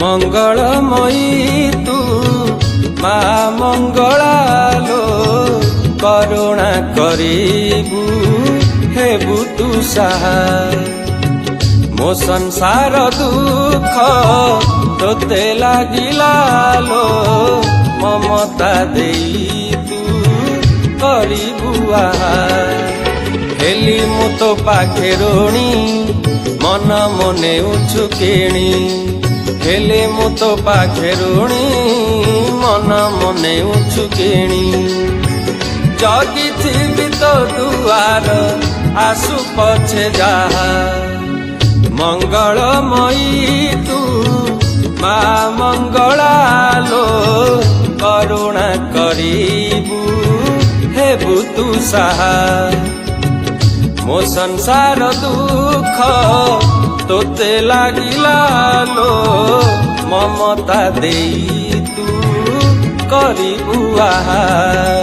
मंगलमयी तू मा मंगलालो करुणा करिबु हेबु तू सहाय मो संसार दुख तोते लागिलालो ममता देई तू करिबु आहार हेली मु तो पाखे ऋणी मन मने उछुकेणी हेले मु तो पाखे ऋणी मन मने उछुकेणी जगिथिबि तो दुआर आसु पछे जाहा मंगलमयी तू मा मंगलालो करुणा करिबु हेबु तू सहाय मो संसार दुख तोते लागिलालो ममता देई तू करिबु आहार।